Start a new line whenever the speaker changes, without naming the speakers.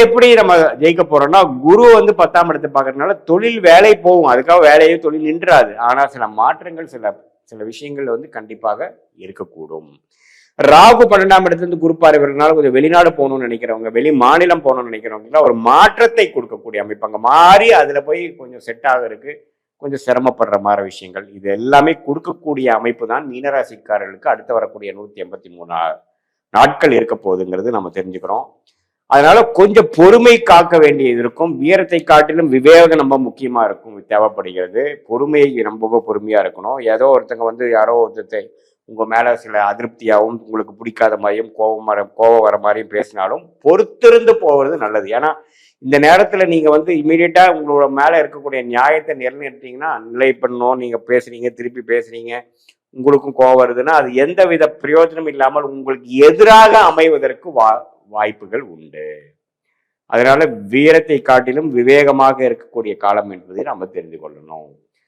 எப்படி நம்ம ஜெயிக்க போறோம்னா, குரு வந்து 10ஆம் இடத்தை பார்க்கறதுனால தொழில் வேலை போகும். அதுக்காக வேலையே தொழில் நின்றாது. ஆனா சில மாற்றங்கள், சில சில விஷயங்கள் வந்து கண்டிப்பாக இருக்கக்கூடும். ராகு 12ஆம் இடத்துல குரு பார்வை வரதுனால கொஞ்சம் வெளிநாடு போகணும்னு நினைக்கிறவங்க, வெளி மாநிலம் போகணும்னு நினைக்கிறவங்க ஒரு மாற்றத்தை கொடுக்கக்கூடிய அமைப்பு. அங்க மாறி அதுல போய் கொஞ்சம் செட் ஆகிறதுக்கு கொஞ்சம் சிரமப்படுற மாதிரி விஷயங்கள், இது எல்லாமே கொடுக்கக்கூடிய அமைப்பு தான் மீனராசிக்காரர்களுக்கு அடுத்து வரக்கூடிய 183 நாட்கள் இருக்க போகுதுங்கிறது நம்ம தெரிஞ்சுக்கிறோம். அதனால கொஞ்சம் பொறுமை காக்க வேண்டியது இருக்கும். வீரத்தை காட்டிலும் விவேகம் ரொம்ப முக்கியமா இருக்கும், தேவைப்படுகிறது. பொறுமையை ரொம்ப பொறுமையா இருக்கணும். ஏதோ ஒருத்தங்க வந்து யாரோ ஒருத்தர் உங்க மேல சில அதிருப்தியாகவும் உங்களுக்கு பிடிக்காத மாதிரியும் கோபம் வர மாதிரியும் பேசினாலும் பொறுத்திருந்து போவது நல்லது. ஏன்னா இந்த நேரத்துல நீங்க வந்து இமீடியட்டா உங்களோட மேல இருக்கக்கூடிய நியாயத்தை நிலைநிறுத்தீங்கன்னா, நிலை பண்ணணும், நீங்க பேசுறீங்க, திருப்பி பேசுறீங்க, உங்களுக்கும் கோபம் வருதுன்னா அது எந்த வித பிரயோஜனம் இல்லாமல் உங்களுக்கு எதிராக அமைவதற்கு வாய்ப்புகள் உண்டு. அதனால வீரத்தை காட்டிலும் விவேகமாக இருக்கக்கூடிய காலம் என்பதை நம்ம தெரிந்து கொள்ளணும்.